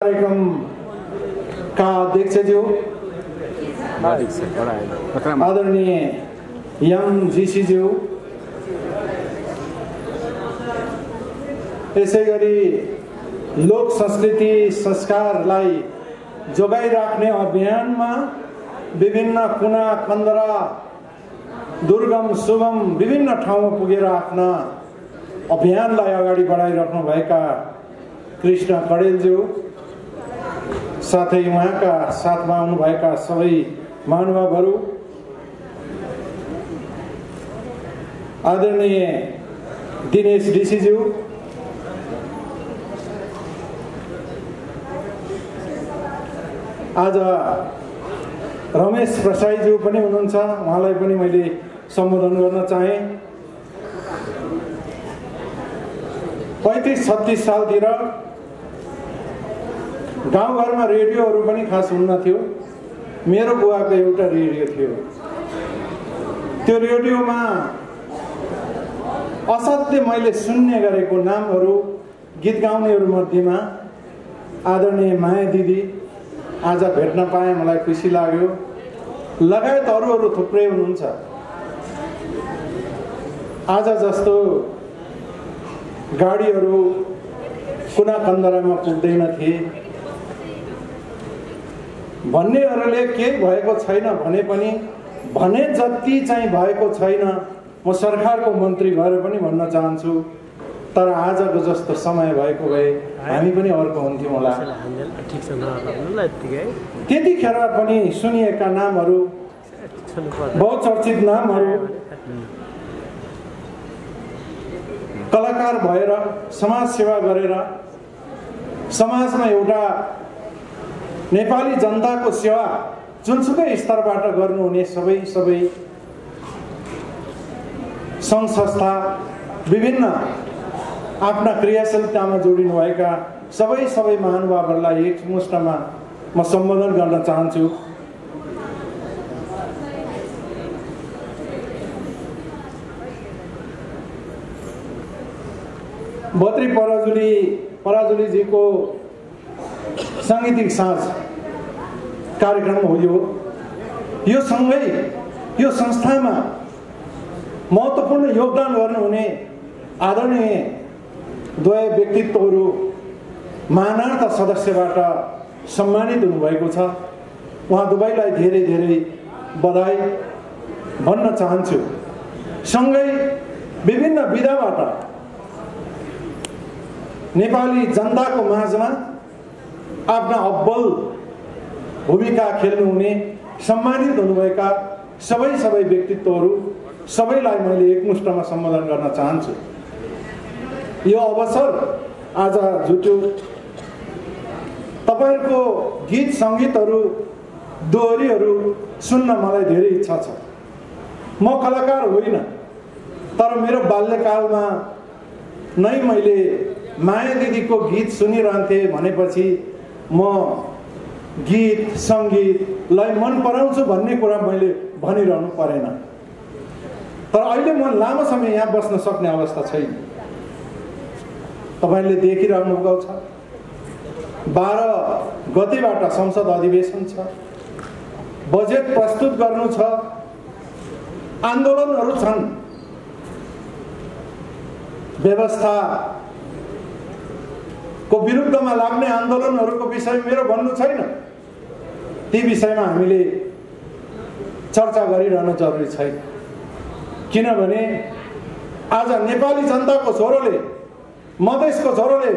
कार्यक्रमका अध्यक्षज्यू आदरणीय यम जीसीज्यू, यसै गरी लोक संस्कृति संस्कारलाई जोगाइराख्ने अभियानमा विभिन्न कुना कन्दरा दुर्गम सुगम विभिन्न ठाउँमा पुगेर आफ्ना अभियानलाई अगाडि बढाइराख्नु भएका कृष्ण कडेलज्यू, साथै उहाँका साथमा आउनुभएका सबै महानुभावहरू, आदरणीय दिनेश डीसीज्यू, आज रमेश प्रसाईज्यू पनि हुनुहुन्छ, उहाँलाई पनि मैले सम्बोधन गर्न चाहे। 35-36 सालतिर गाउँघरमा रेडियोहरू पनि खास हुन्न थियो। मेरो बुवाको एउटा रेडियो थियो। त्यो रेडियोमा असाध्यै मैले सुन्ने गरेको नामहरू गीत गाउनेहरू मध्येमा आदरणीय माया दिदी, आज भेट्न पाएँ, मलाई खुसी लाग्यो। लगायत अरू थुप्रै हुनुहुन्छ। आज जस्तो गाडीहरू कुना कन्दरामा पुग्दैन थिए भन्नेहरूले केही भएको छैन भने पनि भने जति चाहिँ भएको छैन, म सरकारको मन्त्री भएर पनि भन्न चाहन्छु। तर आजको जस्तो समय भएको भए हामी पनि अर्को हुन्थ्यौँ होला। त्यतिखेर पनि सुनिएका नामहरू, बहुचर्चित नामहरू, कलाकार भएर समाज सेवा गरेर समाजमा एउटा नेपाली जनताको सेवा जुनसुकै स्तरबाट गर्नुहुने सबै सङ्घ संस्था, विभिन्न आफ्ना क्रियाशीलतामा जोडिनुभएका सबै महानुभावहरूलाई एकमुष्टमा म सम्बोधन गर्न चाहन्छु। बद्री पराजुलीजीको साङ्गीतिक साँझ कार्यक्रम हो यो सँगै यो संस्थामा महत्त्वपूर्ण योगदान गर्नुहुने आदरणीय द्वय व्यक्तित्वहरू मानार्थ सदस्यबाट सम्मानित हुनुभएको छ। उहाँ दुवैलाई धेरै धेरै बधाई भन्न चाहन्छु। सँगै विभिन्न विधाबाट नेपाली जनताको माझमा आफ्ना अब्बल भूमिका खेल्नुहुने सम्मानित हुनुभएका सबै व्यक्तित्वहरू सबैलाई मैले एकमुष्टमा सम्बोधन गर्न चाहन्छु। यो अवसर आज जुट्यो। तपाईहरुको गीत संगीतहरू दोहोरीहरू सुन्न मलाई धेरै इच्छा छ। म कलाकार होइन, तर मेरो बाल्यकालमा नै मैले माया दिदीको गीत सुनिरहन्थे भनेपछि म गीत संगीतलाई मन पराउँछु भन्ने कुरा मैले भनिरहनु परेन। तर अहिले म लामो समय यहाँ बस्न सक्ने अवस्था छैन। तपाईले देखिरहनु भएको छ 12 गतेबाट संसद अधिवेशन छ, बजेट प्रस्तुत गर्नु छ, आन्दोलनहरू छन्। व्यवस्था को विरुद्धमा लाग्ने आन्दोलनहरूको विषय मेरो भन्नु छैन। ती विषयमा हामीले चर्चा गरिरहनु जरुरी छैन, किनभने आज नेपाली जनताको छोरोले, मधेसको छोरोले,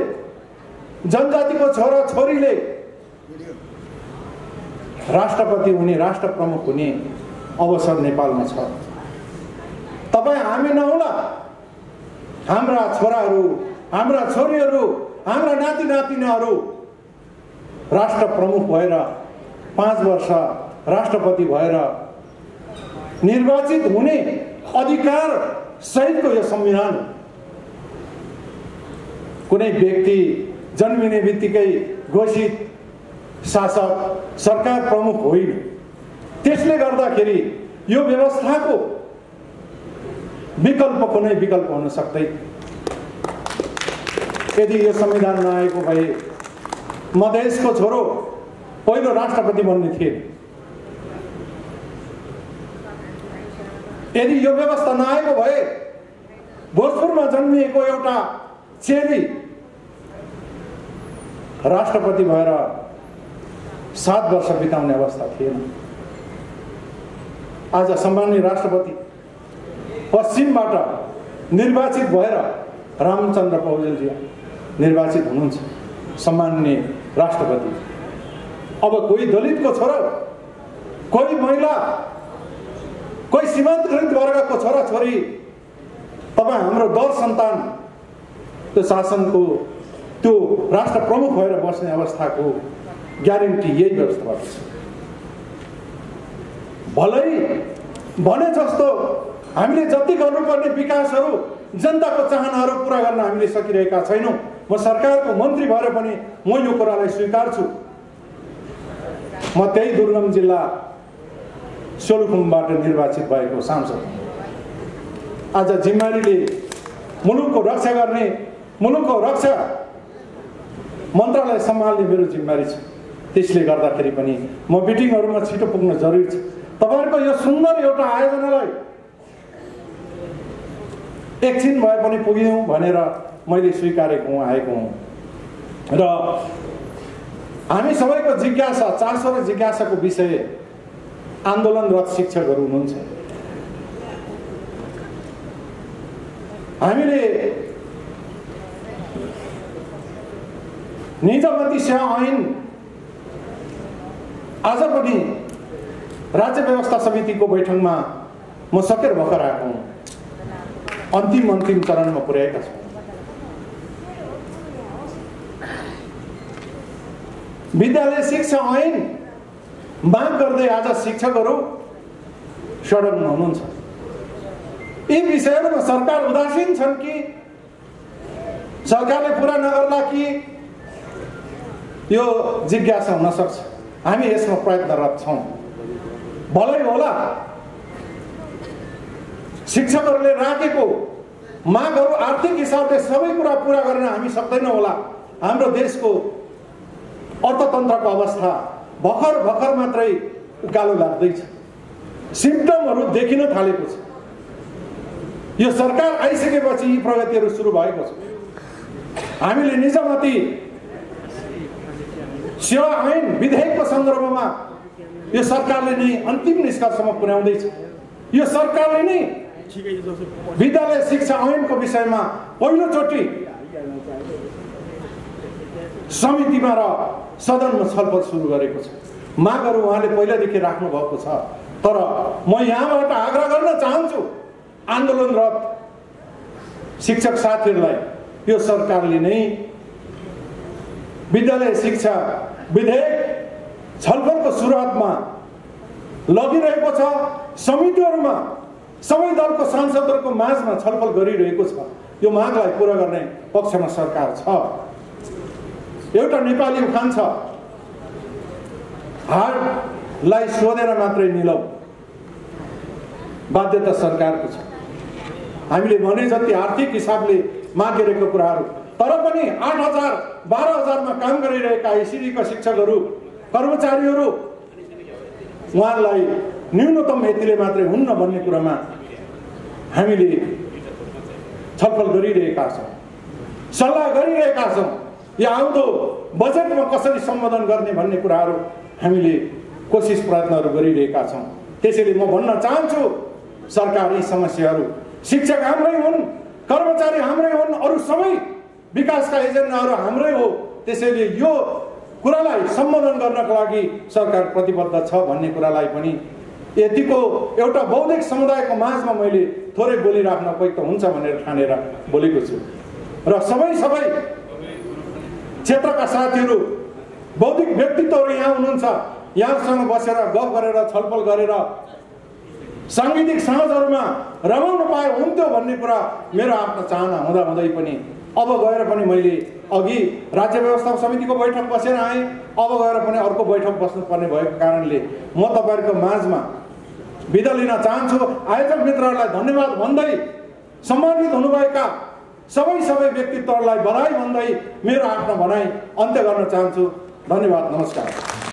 जनजातिको छोरा छोरीले राष्ट्रपति हुने, राष्ट्र प्रमुख हुने अवसर नेपालमा छ। तपाई हामी नहुला, हाम्रा छोराहरू, हाम्रा छोरीहरू, हाम्रा नाति नातिनाहरू राष्ट्र प्रमुख भएर 5 वर्ष राष्ट्रपति भएर निर्वाचित हुने अधिकार सहितको यो संविधान। कुनै व्यक्ति जन्मिने बित्तिकै घोषित शासक सरकार प्रमुख होइन। त्यसले गर्दाखेरि यो व्यवस्थाको विकल्प कुनै विकल्प हुन सक्दैन। यदि यो संविधान नआएको भए मधेसको छोरो पहिलो राष्ट्रपति बन्ने थिए। यदि यो व्यवस्था नआएको भए भोजपुरमा जन्मिएको एउटा चेली राष्ट्रपति भएर 7 वर्ष बिताउने अवस्था थिएन। आज सम्माननीय राष्ट्रपति पश्चिमबाट निर्वाचित भएर रामचन्द्र पौडेलजी निर्वाचित हुनुहुन्छ सम्माननीय राष्ट्रपति। अब कोही दलितको छोरा, कोही महिला, कोही सीमान्तकृत वर्गको छोराछोरी तपाईँ हाम्रो दर सन्तान त्यो शासनको त्यो राष्ट्र प्रमुख भएर बस्ने अवस्थाको ग्यारेन्टी यही व्यवस्थाबाट छ। भलै भने जस्तो हामीले जति गर्नुपर्ने विकासहरू जनताको चाहनाहरू पुरा गर्न हामीले सकिरहेका छैनौँ। म सरकारको मन्त्री भएर पनि म यो कुरालाई स्वीकार्छु। म त्यही दुर्गम जिल्ला सोलुखुम्बबाट निर्वाचित भएको सांसद। आज जिम्मेवारीले मुलुकको रक्षा गर्ने, मुलुकको रक्षा मन्त्रालय सम्हाल्ने मेरो जिम्मेवारी छ। त्यसले गर्दाखेरि पनि म मिटिङहरूमा छिटो पुग्न जरुरी छ। तपाईहरुको यो सुन्दर एउटा आयोजनालाई एकछिन भए पनि पुग्यौं भनेर मैले स्वीकारेको हुँ, आएको हुँ। र हामी सबैको जिज्ञासा, चासो र जिज्ञासाको विषय आन्दोलनरत शिक्षकहरू हुनुहुन्छ। हामीले निजगति सेवा ऐन आज पनि राज्य व्यवस्था समितिको बैठकमा म सकेर भर्खर आएको हुँ। अन्तिम चरणमा पुर्याएका छौँ। विद्यालय शिक्षा ऐन माग गर्दै आज शिक्षकहरू सडकमा हुनुहुन्छ। यी विषयहरूमा सरकार उदासीन छन् कि सरकारले पुरा नगर्ला कि यो जिज्ञासा हुन सक्छ। हामी यसमा प्रयत्नरत छौँ। भलै होला शिक्षकहरूले राखेको मागहरू आर्थिक हिसाबले सबै कुरा पुरा गर्न हामी सक्दैनौँ होला। हाम्रो देशको अर्थतन्त्रको अवस्था भर्खर मात्रै उकालो लाग्दैछ। सिम्पटमहरू देखिन थालेको छ। यो सरकार आइसकेपछि यी प्रगतिहरू सुरु भएको छ। हामीले निजगति सेवा ऐन विधेयकको सन्दर्भमा यो सरकारले नै अन्तिम निष्कर्षमा पुर्याउँदैछ। यो सरकारले नै विद्यालय शिक्षा ऐनको विषयमा पहिलोचोटि समितिमा र सदनमा छलफल सुरु गरेको छ। मागहरू उहाँले पहिलादेखि राख्नु भएको छ। तर म यहाँबाट आग्रह गर्न चाहन्छु आन्दोलनरत शिक्षक साथीहरूलाई, यो सरकारले नै विद्यालय शिक्षा विधेयक छलफलको सुरुवातमा लगिरहेको छ। समितिहरूमा सबै दलको सांसदहरूको माझमा छलफल गरिरहेको छ। यो मागलाई पूरा गर्ने पक्षमा सरकार छ। एउटा नेपाली उखान छ, हाडलाई सोधेर मात्रै निलौ। बाध्यता सरकारको छ। हामीले भने जति आर्थिक हिसाबले मागिरहेको कुराहरू, तर पनि 8,000 12,000मा काम गरिरहेका एससीका शिक्षकहरू, कर्मचारीहरू, उहाँलाई न्यूनतम यतिले मात्रै हुन्न भन्ने कुरामा हामीले छलफल गरिरहेका छौँ, सल्लाह गरिरहेका छौँ। यो आउँदो बजेटमा कसरी सम्बोधन गर्ने भन्ने कुराहरू हामीले कोसिस प्रयत्नहरू गरिरहेका छौँ। त्यसैले म भन्न चाहन्छु सरकारी समस्याहरू, शिक्षक हाम्रै हुन्, कर्मचारी हाम्रै हुन्, अरू सबै विकासका एजेन्डाहरू हाम्रै हो। त्यसैले यो कुरालाई सम्बोधन गर्नको लागि सरकार प्रतिबद्ध छ भन्ने कुरालाई पनि यतिको एउटा बौद्धिक समुदायको माझमा मैले थोरै बोलिराख्न उपयुक्त हुन्छ भनेर ठानेर बोलेको छु। र सबै क्षेत्रका साथीहरू, बौद्धिक व्यक्तित्वहरू यहाँ हुनुहुन्छ। यहाँसँग बसेर गफ गरेर छलफल गरेर साङ्गीतिक साँझहरूमा रमाउन पाए हुन्थ्यो भन्ने कुरा मेरो आफ्नो चाहना हुँदै पनि अब गएर पनि मैले अघि राज्य व्यवस्था समितिको बैठक बसेर आएँ। अब गएर पनि अर्को बैठक बस्नुपर्ने भएको कारणले म तपाईँहरूको माझमा बिदा लिन चाहन्छु। आयोजक मित्रहरूलाई धन्यवाद भन्दै सम्मानित हुनुभएका सबै व्यक्तित्वहरूलाई बधाई भन्दै मेरो आफ्नो भनाइ अन्त्य गर्न चाहन्छु। धन्यवाद, नमस्कार।